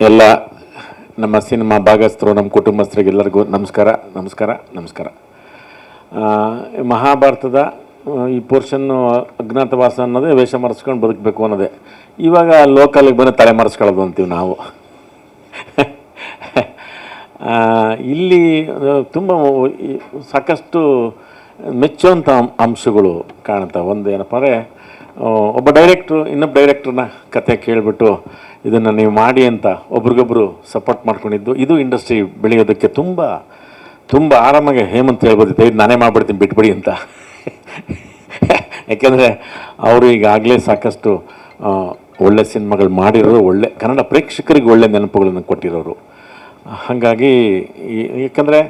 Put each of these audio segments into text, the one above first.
ಎಲ್ಲ ನಮ್ಮ ಸಿನಿಮಾ ಭಾಗಸ್ಥರು, ನಮ್ಮ ಕುಟುಂಬಸ್ಥರಿಗೆಲ್ಲರಿಗೂ ನಮಸ್ಕಾರ ನಮಸ್ಕಾರ ನಮಸ್ಕಾರ. ಮಹಾಭಾರತದ ಈ ಪೋರ್ಷನ್ನು ಅಜ್ಞಾತವಾಸ ಅನ್ನೋದೇ ವೇಷ ಮರೆಸ್ಕೊಂಡು ಬದುಕಬೇಕು ಅನ್ನೋದೇ. ಇವಾಗ ಲೋಕಲ್ಗೆ ಬಂದು ತಲೆ ಮರೆಸ್ಕೊಳ್ಳೋದು ಅಂತೀವಿ ನಾವು. ಇಲ್ಲಿ ತುಂಬ ಸಾಕಷ್ಟು ಮೆಚ್ಚುವಂಥ ಅಂಶಗಳು ಕಾಣ್ತಾವೆ. ಒಂದು ಏನಪ್ಪ ಅಂದರೆ, ಒಬ್ಬ ಡೈರೆಕ್ಟ್ರು ಇನ್ನೊಬ್ಬ ಡೈರೆಕ್ಟ್ರನ್ನ ಕತೆ ಕೇಳಿಬಿಟ್ಟು ಇದನ್ನು ನೀವು ಮಾಡಿ ಅಂತ ಒಬ್ರಿಗೊಬ್ಬರು ಸಪೋರ್ಟ್ ಮಾಡ್ಕೊಂಡಿದ್ದು, ಇದು ಇಂಡಸ್ಟ್ರಿ ಬೆಳೆಯೋದಕ್ಕೆ ತುಂಬ ತುಂಬ ಆರಾಮಾಗಿ ಹೇಮಂತ್ ಹೇಳ್ಬೋದಿತ್ತು, ಇದು ನಾನೇ ಮಾಡಿಬಿಡ್ತೀನಿ ಬಿಟ್ಬಿಡಿ ಅಂತ. ಯಾಕೆಂದರೆ ಅವರು ಈಗಾಗಲೇ ಸಾಕಷ್ಟು ಒಳ್ಳೆ ಸಿನಿಮಾಗಳು ಮಾಡಿರೋರು, ಒಳ್ಳೆ ಕನ್ನಡ ಪ್ರೇಕ್ಷಕರಿಗೆ ಒಳ್ಳೆ ನೆನಪುಗಳನ್ನು ಕೊಟ್ಟಿರೋರು. ಹಾಗಾಗಿ ಯಾಕಂದರೆ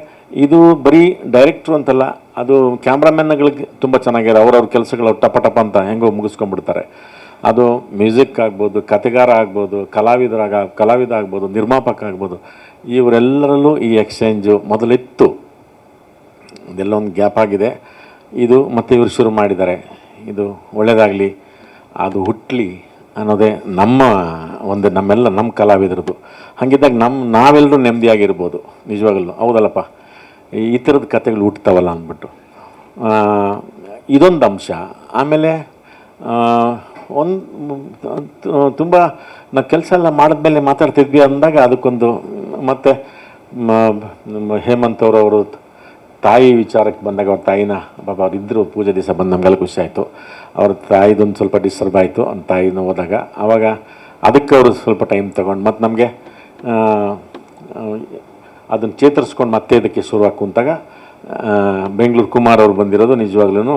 ಇದು ಬರೀ ಡೈರೆಕ್ಟ್ರು ಅಂತಲ್ಲ, ಅದು ಕ್ಯಾಮ್ರಾಮನ್ಗಳಿಗೆ ತುಂಬ ಚೆನ್ನಾಗಿದೆ. ಅವ್ರವ್ರ ಕೆಲಸಗಳು ಟಪ ಟಪ ಅಂತ ಹೆಂಗೋ ಮುಗಿಸ್ಕೊಂಡ್ಬಿಡ್ತಾರೆ. ಅದು ಮ್ಯೂಸಿಕ್ ಆಗ್ಬೋದು, ಕತೆಗಾರ ಆಗ್ಬೋದು, ಕಲಾವಿದ ಆಗ್ಬೋದು, ನಿರ್ಮಾಪಕ ಆಗ್ಬೋದು, ಇವರೆಲ್ಲರಲ್ಲೂ ಈ ಎಕ್ಸ್ಚೇಂಜು ಮೊದಲಿತ್ತು. ಇದೆಲ್ಲ ಒಂದು ಗ್ಯಾಪ್ ಆಗಿದೆ. ಇದು ಮತ್ತೆ ಇವರು ಶುರು ಮಾಡಿದ್ದಾರೆ. ಇದು ಒಳ್ಳೆಯದಾಗಲಿ, ಅದು ಹುಟ್ಟಲಿ ಅನ್ನೋದೇ ನಮ್ಮ ಕಲಾವಿದರದು. ಹಾಗಿದ್ದಾಗ ನಾವೆಲ್ಲರೂ ನೆಮ್ಮದಿಯಾಗಿರ್ಬೋದು ನಿಜವಾಗಲೂ. ಹೌದಲ್ಲಪ್ಪ, ಈ ಥರದ ಕತೆಗಳು ಹುಟ್ಟುತ್ತಾವಲ್ಲ ಅಂದ್ಬಿಟ್ಟು ಇದೊಂದು ಅಂಶ. ಆಮೇಲೆ ತುಂಬ ನಾವು ಕೆಲಸ ಎಲ್ಲ ಮಾಡಿದ್ಮೇಲೆ ಮಾತಾಡ್ತಿದ್ವಿ ಅಂದಾಗ ಅದಕ್ಕೊಂದು ಮತ್ತು ಹೇಮಂತ್ ಅವರು ತಾಯಿ ವಿಚಾರಕ್ಕೆ ಬಂದಾಗ ಅವ್ರ ತಾಯಿನ ಪಾಪ ಅವ್ರು ಇದ್ದರು ಪೂಜೆ ದಿವಸ ಬಂದು ನಮಗೆಲ್ಲ ಖುಷಿ ಆಯಿತು. ಅವ್ರ ತಾಯಿದೊಂದು ಸ್ವಲ್ಪ ಡಿಸ್ಟರ್ಬ್ ಆಯಿತು, ಅವ್ನ ತಾಯಿನ ಹೋದಾಗ ಆವಾಗ ಅದಕ್ಕೆ ಅವರು ಸ್ವಲ್ಪ ಟೈಮ್ ತೊಗೊಂಡು ಮತ್ತು ನಮಗೆ ಅದನ್ನು ಚೇತರಿಸ್ಕೊಂಡು ಮತ್ತೆ ಇದಕ್ಕೆ ಶುರುವಾಗಿ ಕುಂತಾಗ ಬೆಂಗಳೂರು ಕುಮಾರ್ ಅವ್ರು ಬಂದಿರೋದು ನಿಜವಾಗ್ಲೂ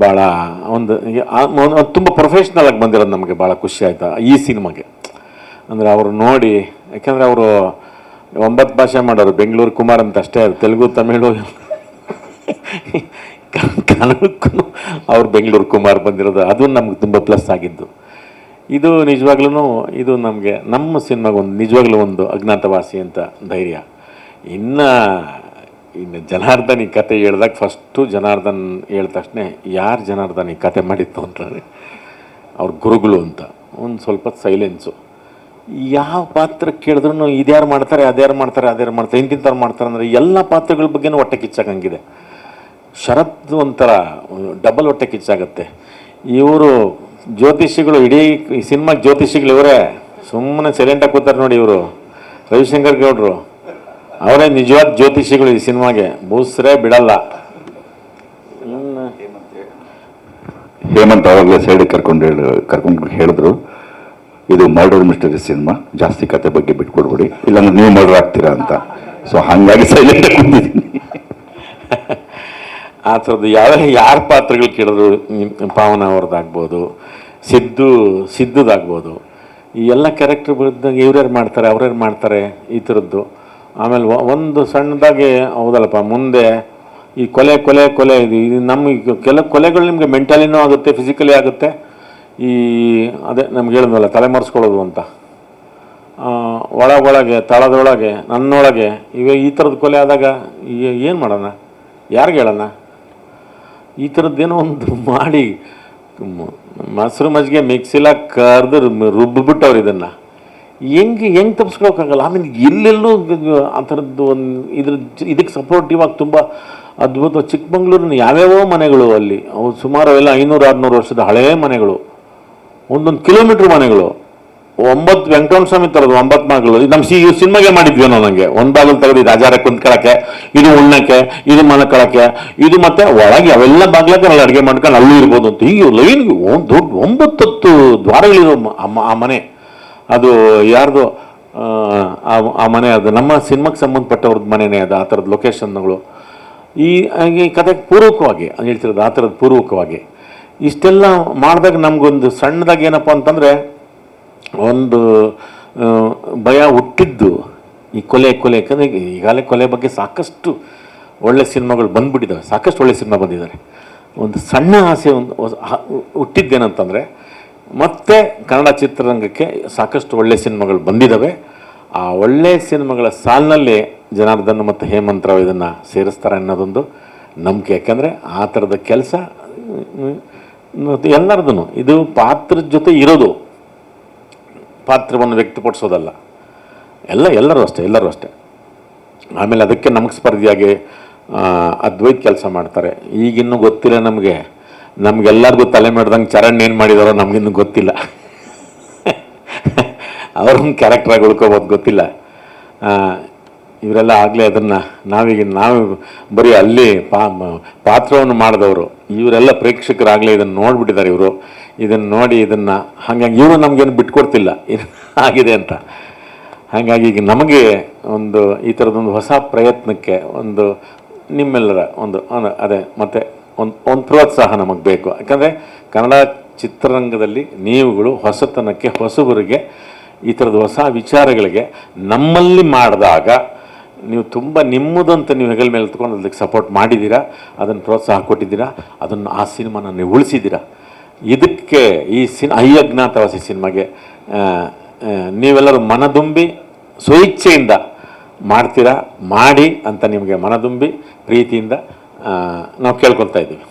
ಭಾಳ ಒಂದು ತುಂಬ ಪ್ರೊಫೆಷ್ನಲಾಗಿ ಬಂದಿರೋದು ನಮಗೆ ಭಾಳ ಖುಷಿ ಆಯಿತು ಈ ಸಿನಿಮಾಗೆ. ಅಂದರೆ ಅವರು ನೋಡಿ, ಯಾಕೆಂದರೆ ಅವರು 9 ಭಾಷೆ ಮಾಡೋರು. ಬೆಂಗಳೂರು ಕುಮಾರ್ ಅಂತ ಅಷ್ಟೇ, ತೆಲುಗು ತಮಿಳು ಕನ್ನಡಕ್ಕೂ ಅವ್ರು ಬೆಂಗಳೂರು ಕುಮಾರ್ ಬಂದಿರೋದು, ಅದು ನಮ್ಗೆ ತುಂಬ ಪ್ಲಸ್ ಆಗಿದ್ದು. ಇದು ನಿಜವಾಗ್ಲೂ ಇದು ನಮಗೆ ನಮ್ಮ ಸಿನಿಮಾಗೆ ನಿಜವಾಗ್ಲೂ ಒಂದು ಅಜ್ಞಾತವಾಸಿ ಅಂತ ಧೈರ್ಯ. ಇನ್ನು ಜನಾರ್ದನ್ ಈ ಕತೆ ಹೇಳ್ದಾಗ ಫಸ್ಟು ಜನಾರ್ದನ್ ಹೇಳಿದ ತಕ್ಷಣ ಯಾರು ಜನಾರ್ದನ್ ಈ ಕತೆ ಮಾಡಿತ್ತು ಅಂತಂದರೆ ಅವ್ರ ಗುರುಗಳು ಅಂತ. ಒಂದು ಸ್ವಲ್ಪ ಸೈಲೆನ್ಸು. ಯಾವ ಪಾತ್ರ ಕೇಳಿದ್ರು ಇದ್ಯಾರು ಮಾಡ್ತಾರೆ, ಅದ್ಯಾರು ಮಾಡ್ತಾರೆ ಇಂತಿಂಥವ್ರು ಮಾಡ್ತಾರೆ ಅಂದರೆ ಎಲ್ಲ ಪಾತ್ರಗಳ ಬಗ್ಗೆನೂ ಹೊಟ್ಟೆ ಕಿಚ್ಚಾಗಂಗಿದೆ. ಶರತ್ ಒಂಥರ ಡಬಲ್ ಹೊಟ್ಟೆ ಕಿಚ್ಚಾಗತ್ತೆ. ಇವರು ಜ್ಯೋತಿಷಿಗಳು, ಇಡೀ ಈ ಸಿನಿಮಾಗೆ ಜ್ಯೋತಿಷಿಗಳು ಇವರೇ. ಸುಮ್ಮನೆ ಸೈಲೆಂಟಾಗಿ ಕೂತಾರೆ ನೋಡಿ ಇವರು, ರವಿಶಂಕರ್ ಗೌಡ್ರು ಅವರೇ ನಿಜವಾದ ಜ್ಯೋತಿಷಿಗಳು ಈ ಸಿನಿಮಾಗೆ. ಬೂಸ್ರೇ ಬಿಡಲ್ಲ. ಹೇಮಂತ್ ಅವಾಗಲೇ ಸೈಡಿಗೆ ಕರ್ಕೊಂಡು ಹೇಳಿದ್ರು, ಇದು ಮರ್ಡರ್ ಮಿಸ್ಟರಿ ಸಿನಿಮಾ, ಜಾಸ್ತಿ ಕತೆ ಬಗ್ಗೆ ಬಿಟ್ಕೊಡ್ಬಿಡಿ, ಇಲ್ಲಾಂದ್ರೆ ನೀವು ಮರ್ಡರ್ ಆಗ್ತೀರಾ ಅಂತ. ಸೊ ಹಾಗಾಗಿ ಸೈಲೆಂಟ್ ಕೂತಿದ್ದೀನಿ. ಆ ಥರದ್ದು ಯಾರ ಪಾತ್ರಗಳು ಕೇಳಿದ್ರು, ಪಾವನ ಅವ್ರದ್ದಾಗ್ಬೋದು, ಸಿದ್ದುದಾಗ್ಬೋದು, ಈ ಎಲ್ಲ ಕ್ಯಾರೆಕ್ಟರ್ ಬಿದ್ದಾಗ ಇವ್ರ್ಯಾರು ಮಾಡ್ತಾರೆ ಅವ್ರ್ಯಾರು ಮಾಡ್ತಾರೆ ಈ ಥರದ್ದು. ಆಮೇಲೆ ಒಂದು ಸಣ್ಣದಾಗಿ ಹೌದಲ್ಲಪ್ಪ, ಮುಂದೆ ಈ ಕೊಲೆ ಇದು ನಮಗೆ ಕೆಲವು ಕೊಲೆಗಳು ನಿಮಗೆ ಮೆಂಟಲಿನೂ ಆಗುತ್ತೆ, ಫಿಸಿಕಲಿ ಆಗುತ್ತೆ. ಈ ಅದೇ ನಮ್ಗೆ ಹೇಳಿದ್ವಲ್ಲ ತಲೆ ಮರೆಸ್ಕೊಳ್ಳೋದು ಅಂತ, ಒಳಗೆ ತಳದೊಳಗೆ ನನ್ನೊಳಗೆ ಈ ಥರದ್ದು ಕೊಲೆ ಆದಾಗ ಏನು ಮಾಡೋಣ, ಯಾರಿಗೆ ಹೇಳೋಣ? ಈ ಥರದ್ದೇನೋ ಒಂದು ಮಾಡಿ ಮೊಸರು ಮಜ್ಜಿಗೆ ಮಿಕ್ಸಿಲ ಕರೆದು ರುಬ್ಬಿಬಿಟ್ಟವ್ರು ಇದನ್ನು. ಹೆಂಗೆ ತಪ್ಪಿಸ್ಕೊಳಕ್ಕಾಗಲ್ಲ. ಆಮೇಲೆ ಎಲ್ಲೆಲ್ಲೂ ಆ ಥರದ್ದು ಇದಕ್ಕೆ ಸಪೋರ್ಟಿವ್ ಆಗಿ ತುಂಬ ಅದ್ಭುತ. ಚಿಕ್ಕಮಂಗ್ಳೂರಿನ ಯಾವ್ಯಾವೋ ಮನೆಗಳು ಅಲ್ಲಿ, ಅವು ಸುಮಾರು ಎಲ್ಲ 500-600 ವರ್ಷದ ಹಳೆಯ ಮನೆಗಳು, ಒಂದೊಂದು ಕಿಲೋಮೀಟ್ರ್ ಮನೆಗಳು. 9 ವೆಂಕಟರಮಣ ಸ್ವಾಮಿ ಥರದ್ದು 9 ಮನೆಗಳು. ಇದು ನಮ್ಮ ಸಿನಿಮಾಗೆ ಮಾಡಿದ್ವಿ ನನಗೆ. ಒಂದು ಬಾಗಿಲು ತೆಗೆದು ಇದು ಆಚಾರ ಕುಂತ್ಕೊಳ್ಳೋಕ್ಕೆ, ಇದು ಉಣ್ಣಕ್ಕೆ, ಇದು ಮಲ್ಕೊಳ್ಳೋಕ್ಕೆ, ಇದು ಮತ್ತೆ ಒಳಗೆ ಅವೆಲ್ಲ ಬಾಗ್ಲಕ್ಕೆ ಅಲ್ಲಿ ಅಡುಗೆ ಮಾಡ್ಕೊಂಡು ಅಲ್ಲೂ ಇರ್ಬೋದು ಅಂತ. ಹೀಗೆ ಲೈನ್ಗೆ ದೊಡ್ಡ 9-10 ದ್ವಾರಗಳಿರೋ ಆ ಮನೆ. ಅದು ಯಾರ್ದು ಆ ಮನೆ, ಅದು ನಮ್ಮ ಸಿನಿಮಾಗೆ ಸಂಬಂಧಪಟ್ಟವ್ರದ್ದು ಮನೆಯೇ ಅದು. ಆ ಥರದ ಲೊಕೇಶನ್ಗಳು ಈ ಕಥೆಗೆ ಪೂರ್ವಕವಾಗಿ ಹೇಳ್ತಿರೋದು. ಆ ಥರದ್ದು ಪೂರ್ವಕವಾಗಿ ಇಷ್ಟೆಲ್ಲ ಮಾಡಿದಾಗ ನಮಗೊಂದು ಸಣ್ಣದಾಗಿ ಏನಪ್ಪ ಅಂತಂದರೆ ಒಂದು ಭಯ ಹುಟ್ಟಿದ್ದು ಈ ಕೊಲೆ. ಯಾಕಂದರೆ ಈಗಾಗಲೇ ಕೊಲೆ ಬಗ್ಗೆ ಸಾಕಷ್ಟು ಒಳ್ಳೆ ಸಿನಿಮಾಗಳು ಬಂದುಬಿಟ್ಟಿದ್ದಾವೆ, ಸಾಕಷ್ಟು ಒಳ್ಳೆ ಸಿನಿಮಾ ಬಂದಿದ್ದಾರೆ. ಒಂದು ಸಣ್ಣ ಆಸೆ ಹುಟ್ಟಿದ್ದೇನಂತಂದರೆ, ಮತ್ತೆ ಕನ್ನಡ ಚಿತ್ರರಂಗಕ್ಕೆ ಸಾಕಷ್ಟು ಒಳ್ಳೆ ಸಿನಿಮಾಗಳು ಬಂದಿದ್ದಾವೆ. ಆ ಒಳ್ಳೆಯ ಸಿನಿಮಾಗಳ ಸಾಲಿನಲ್ಲಿ ಜನಾರ್ದನ್ ಮತ್ತು ಹೇಮಂತ್ ರಾವ್ ಇದನ್ನು ಸೇರಿಸ್ತಾರೆ ಅನ್ನೋದೊಂದು ನಂಬಿಕೆ. ಯಾಕೆಂದರೆ ಆ ಥರದ ಕೆಲಸ ಎಲ್ಲರದೂ ಇದು ಪಾತ್ರದ ಜೊತೆ ಇರೋದು, ಪಾತ್ರವನ್ನು ವ್ಯಕ್ತಪಡಿಸೋದಲ್ಲ. ಎಲ್ಲರೂ ಅಷ್ಟೇ. ಆಮೇಲೆ ಅದಕ್ಕೆ ನಮಗೆ ಸ್ಪರ್ಧಿಯಾಗಿ ಅದ್ವೈತ್ ಕೆಲಸ ಮಾಡ್ತಾರೆ. ಈಗಿನ್ನೂ ಗೊತ್ತಿಲ್ಲ ನಮಗೆಲ್ಲರಿಗೂ ತಲೆ ಮಾಡ್ದಂಗೆ ಚರಣ್ ಏನು ಮಾಡಿದಾರೋ ನಮಗಿನ್ನೂ ಗೊತ್ತಿಲ್ಲ. ಅವ್ರನ್ನ ಕ್ಯಾರೆಕ್ಟ್ರಾಗಿ ಉಳ್ಕೋಬೋದು ಗೊತ್ತಿಲ್ಲ. ಇವರೆಲ್ಲ ಆಗಲೇ ಅದನ್ನು ನಾವು ಬರೀ ಅಲ್ಲಿ ಪಾತ್ರವನ್ನು ಮಾಡಿದವರು. ಇವರೆಲ್ಲ ಪ್ರೇಕ್ಷಕರಾಗಲೇ ಇದನ್ನು ನೋಡಿಬಿಟ್ಟಿದ್ದಾರೆ. ಇದನ್ನು ನೋಡಿ ಹಾಗಾಗಿ ಇವರು ನಮಗೇನು ಬಿಟ್ಕೊಡ್ತಿಲ್ಲ ಆಗಿದೆ ಅಂತ. ಹಾಗಾಗಿ ಈಗ ನಮಗೆ ಈ ಥರದೊಂದು ಹೊಸ ಪ್ರಯತ್ನಕ್ಕೆ ನಿಮ್ಮೆಲ್ಲರ ಅದೇ ಮತ್ತು ಒಂದು ಪ್ರೋತ್ಸಾಹ ನಮಗೆ ಬೇಕು. ಯಾಕಂದರೆ ಕನ್ನಡ ಚಿತ್ರರಂಗದಲ್ಲಿ ನೀವುಗಳು ಹೊಸತನಕ್ಕೆ, ಹೊಸಬರಿಗೆ, ಈ ಥರದ ಹೊಸ ವಿಚಾರಗಳಿಗೆ ನಮ್ಮಲ್ಲಿ ಮಾಡಿದಾಗ ನೀವು ತುಂಬ ನಿಮ್ಮದಂತ ನೀವು ಹೆಗಲ ಮೇಲೆ ಎತ್ಕೊಂಡು ಅದಕ್ಕೆ ಸಪೋರ್ಟ್ ಮಾಡಿದ್ದೀರಾ, ಅದನ್ನು ಪ್ರೋತ್ಸಾಹ ಕೊಟ್ಟಿದ್ದೀರಾ, ಆ ಸಿನಿಮಾನ ನೀವು ಉಳಿಸಿದ್ದೀರಾ. ಇದಕ್ಕೆ ಈ ಅಜ್ಞಾತವಾಸಿ ಸಿನಿಮಾಗೆ ನೀವೆಲ್ಲರೂ ಮನದುಂಬಿ ಸ್ವಇಚ್ಛೆಯಿಂದ ಮಾಡ್ತೀರಾ, ಮಾಡಿ ಅಂತ ನಿಮಗೆ ಮನದುಂಬಿ ಪ್ರೀತಿಯಿಂದ ನಾವು ಕೇಳ್ಕೊಳ್ತಾ ಇದ್ದೀವಿ.